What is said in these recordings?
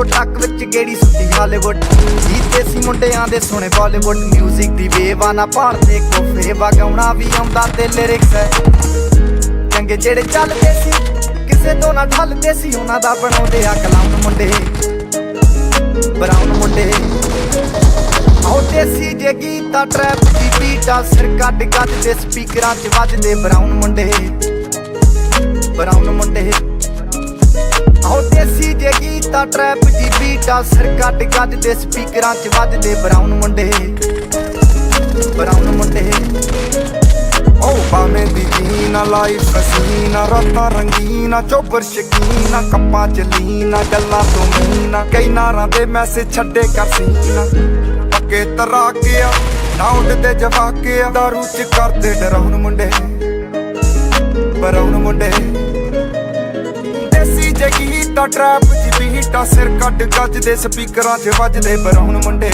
tempo truck ਵਿੱਚ ਗੇੜੀ ਸੁੱਟੀ Hollywood ਗੀਤ ਦੇਸੀ ਮੁੰਡਿਆਂ ਦੇ ਸੁਣੇ ਬਾਲੀਵੁੱਡ ਮਿਊਜ਼ਿਕ ਦੀ ਵੇਵਾ ਨਾ ਭਾਲਦੇ ਕੋਫੇ ਵਗਾਉਣਾ ਵੀ ਆਉਂਦਾ ਤੇ ਲਿਰਿਕਸ ਹੈ ਚੰਗੇ ਜਿਹੜੇ ਚੱਲਦੇ ਸੀ ਕਿਸੇ ਤੋਂ ਨਾ ਢਲਦੇ ਸੀ ਉਹਨਾਂ ਦਾ ਬਣਾਉਂਦੇ ਆ ਕਲਾਮ ਮੁੰਡੇ ਬਰਾਊਨ ਮੁੰਡੇ ਆਉ ਦੇਸੀ ਜੇ ਗੀਤਾ ਟਰੈਪ ਦੀ ਬੀਟਾਂ ਸਿਰ ਕੱਢ ਗੱਜਦੇ ਸਪੀਕਰਾਂ 'ਚ ਵੱਜਦੇ ਬਰਾਊਨ ਮੁੰਡੇ ਆਉ ਦੇਸੀ ਜੇ ਗੀਤਾ ਟਰੈਪ ਦੀ ਬੀਟਾਂ ਸਿਰ ਕੱਢ ਗੱਜਦੇ ਸਪੀਕਰਾਂ 'ਚ ਵੱਜਦੇ ਬਰਾਊਨ ਮੁੰਡੇ ਓ ਬਾਵੇਂ ਦੀ ਜੀਨਾ ਲਾਈਫ ਹਸੀਨਾ ਰਾਤਾਂ ਰੰਗੀਨਾ ਚੋਬਰ ਸ਼ਕੀਨਾ ਕੱਪਾਂ ਚ ਲੀਨਾ ਗੱਲਾਂ ਤੋਂ ਮੀਨਾ ਕਈ ਨਾਰਾਂ ਦੇ ਮੈਸੇਜ ਛੱਡੇ ਕਰ ਸੀਨਾ ਪੱਕੇ ਤਰਾ ਗਿਆ ਨਾ ਉੱਡਦੇ ਜਵਾਕੇ ਦਾਰੂ ਚ ਕਰਦੇ ਡਰਾਉਣ ਮੁੰਡੇ ਬਰਾਉਣ ਮੁੰਡੇ ਦੇਸੀ ਜੇ ਗੀਤਾ ਟਰੈਪ ਚ ਬੀਟਾਂ ਸਿਰ ਕੱਢ ਗੱਜਦੇ ਸਪੀਕਰਾਂ 'ਚ ਵੱਜਦੇ ਬਰਾਉਣ ਮੁੰਡੇ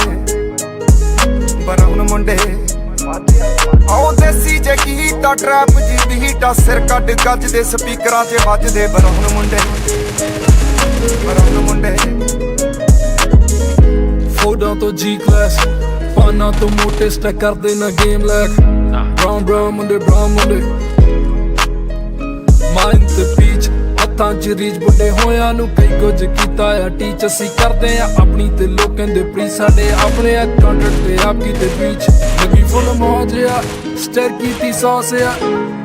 ਆਉ ਦੇਸੀ ਜੇ ਗੀਤਾ ਟਰੈਪ ਜੀ ਬੀਟਾਂ ਸਿਰ ਕੱਢ ਗੱਜਦੇ ਸਪੀਕਰਾਂ 'ਚ ਵੱਜਦੇ ਬਰਾਉਣ ਮੁੰਡੇ ਫੋਟੋਆਂ ਤੋਂ ਜੀ ਕਲਾਸ ਪਾਨਾਂ ਤੋਂ ਮੋਟੇ ਸਟੈਕ ਕਰਦੇ ਨਾ ਗੇਮ ਲੈਕ ਬਰਾਊਨ ਮੁੰਡੇ ਮਾਈਂਡ ਤੇ ਪੀਚ ਹੱਥਾਂ 'ਚ ਰੀਚ ਬੁੱਢੇ ਹੋਇਆਂ ਨੂੰ ਕਈ ਕੁਝ ਕੀਤਾ ਆ ਟੀਚ ਅਸੀਂ ਕਰਦੇ ਆ ਆਪਣੀ ਤੇ ਲੋਕਾਂ ਦੇ ਪ੍ਰੀ ਸਾਡੇ ਆਪਣੇ ਕੰਟੈਂਟ ਤੇ ਆਪ ਕੀਤੇ ਬੀਚ ਲੱਗੀ ਫੁੱਲ ਮੌਜ ਆ ਸਟਰ ਕੀਤੀ ਸੌਸ ਆ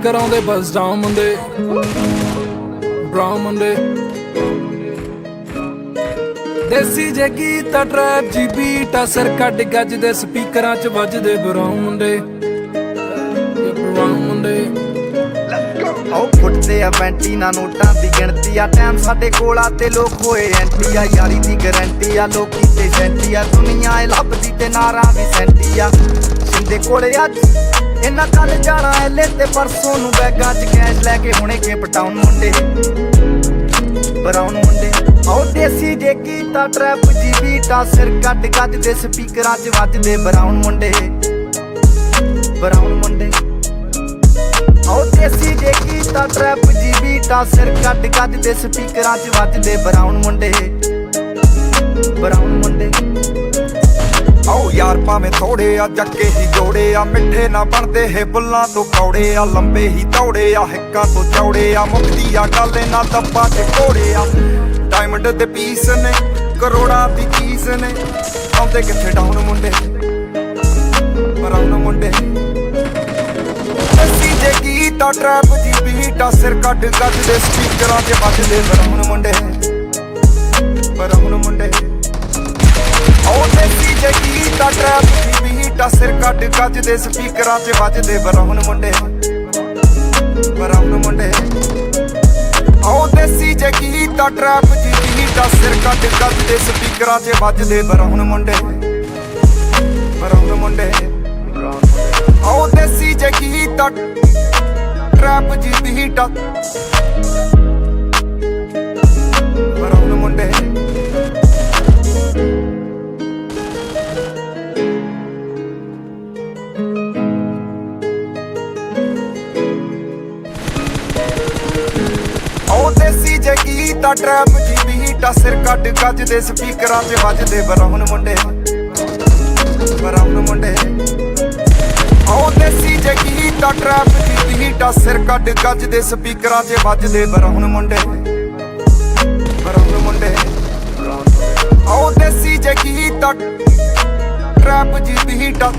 ਕਰਾਉਂਦੇ ਬਸ ਡਾਊਨ ਮੁੰਡੇ ਬਰਾਊਨ ਮੁੰਡੇ ਦੇਸੀ ਜੇ ਗੀਤਾ ਟਰੈਪ ਜੀ ਬੀਟਾਂ ਸਿਰ ਕੱਢ ਗੱਜਦੇ ਸਪੀਕਰਾਂ 'ਚ ਵੱਜਦੇ ਬਰਾਊਨ ਮੁੰਡੇ ਆਉ ਫੁੱਟਦੇ ਆ ਵੈਂਟੀ ਨਾ ਨੋਟਾਂ ਦੀ ਗਿਣਤੀ ਆ ਟਾਈਮ ਸਾਡੇ ਕੋਲ ਆ ਤੇ ਲੋਕ ਹੋਏ ਐਂਟੀ ਆ ਯਾਰੀ ਦੀ ਗਰੰਟੀ ਆ ਲੋਕੀ ਤੇ ਸੈਂਟੀ ਆ ਦੁਨੀਆ ਏ ਲੱਭਦੀ ਤੇ ਨਾਰਾਂ ਵੀ ਸੈਂਟੀ ਆ ਸਿੰਦੇ ਕੋਲੇ ਅੱਜ ਇਹਨਾਂ ਕੱਲ ਜਾਣਾ ਐਲੇ ਤੇ ਪਰਸੋਂ ਨੂੰ ਬੈਗਾਂ 'ਚ ਕੈਸ਼ ਲੈ ਕੇ ਹੁਣੇ ਕੇ ਪਟਾਉਣ ਮੁੰਡੇ ਬਰਾਊਨ ਮੁੰਡੇ ਆਉ ਦੇਸੀ ਜੇ ਗੀਤਾ ਟਰੈਪ ਜੀ ਬੀਟਾਂ ਸਿਰ ਕੱਢ ਗੱਜਦੇ ਸਪੀਕਰਾਂ 'ਚ ਵੱਜਦੇ ਬਰਾਊਨ ਮੁੰਡੇ ਆਉ ਦੇਸੀ ਜੇ ਗੀਤਾ ਟਰੈਪ ਜੀ ਬੀਟਾਂ ਸਿਰ ਕੱਢ ਗੱਜਦੇ ਸਪੀਕਰਾਂ 'ਚ ਵੱਜਦੇ ਬਰਾਊਨ ਮੁੰਡੇ ਆਉ ਯਾਰ ਭਾਵੇਂ ਥੋੜੇ ਆ ਜੱਕੇ ਹੀ ਜੋੜੇ ਆ ਮਿੱਠੇ ਨਾ ਬਣਦੇ ਹੈ ਬੁੱਲਾਂ ਤੋਂ ਕੌੜੇ ਆ ਲੰਬੇ ਹੀ ਦੌੜੇ ਆ ਹਿੱਕਾਂ ਤੋਂ ਚੌੜੇ ਆ ਮੁੱਕਦੀ ਆ ਗੱਲ ਇਹਨਾਂ ਦੱਬਾਂ 'ਚ ਘੋੜੇ ਆ ਡਾਇਮੰਡ ਦੇ ਪੀਸ ਨੇ ਕਰੋੜਾਂ ਦੀ ਚੀਜ਼ ਨੇ ਆਉਂਦੇ ਕਿੱਥੇ ਡਾਊਨ ਮੁੰਡੇ ਬਰਾਊਨ ਮੁੰਡੇ ਦੇਸੀ ਜੇ ਗੀਤਾ ਟਰੈਪ ਜੀ ਬੀਟਾਂ ਸਿਰ ਕੱਢ ਗੱਜਦੇ ਸਪੀਕਰਾਂ 'ਚ ਵੱਜਦੇ ਬਰਾਊਨ ਮੁੰਡੇ ਆਉ ਦੇਸੀ ਜੇ ਗੀਤਾ ਟਰੈਪ ਜੀ ਬੀਟਾਂ ਸਿਰ ਕੱਢ ਗੱਜਦੇ ਸਪੀਕਰਾਂ 'ਚ ਵੱਜਦੇ ਬਰਾਊਨ ਮੁੰਡੇ ਆਉ ਦੇਸੀ ਜੇ ਗੀਤਾ ਟਰੈਪ ਜੀ ਬੀਟਾਂ ਸਿਰ ਕੱਢ ਗੱਜਦੇ ਸਪੀਕਰਾਂ 'ਚ ਵੱਜਦੇ ਬਰਾਊਨ ਮੁੰਡੇ ਆਉ ਦੇਸੀ ਜੇ ਗੀਤਾ ਟਰੈਪ ਜੀ ਬੀਟਾਂ ਬਰਾਊਨ ਮੁੰਡੇ ਆਉ ਦੇਸੀ ਜੇ ਗੀਤਾ ਟਰੈਪ ਜੀ ਬੀਟਾਂ ਸਿਰ ਕੱਢ ਗੱਜਦੇ ਸਪੀਕਰਾਂ 'ਚ ਵੱਜਦੇ ਬਰਾਊਨ ਮੁੰਡੇ ਆਉ ਦੇਸੀ ਜੇ ਗੀਤਾ ਟਰੈਪ ਜੀ ਬੀਟਾਂ ਸਿਰ ਕੱਢ ਗੱਜਦੇ ਸਪੀਕਰਾਂ 'ਚ ਵੱਜਦੇ ਬਰਾਊਨ ਮੁੰਡੇ ਆਉ ਦੇਸੀ ਜੇ ਗੀਤਾ ਟਰੈਪ ਜੀ ਬੀਟਾਂ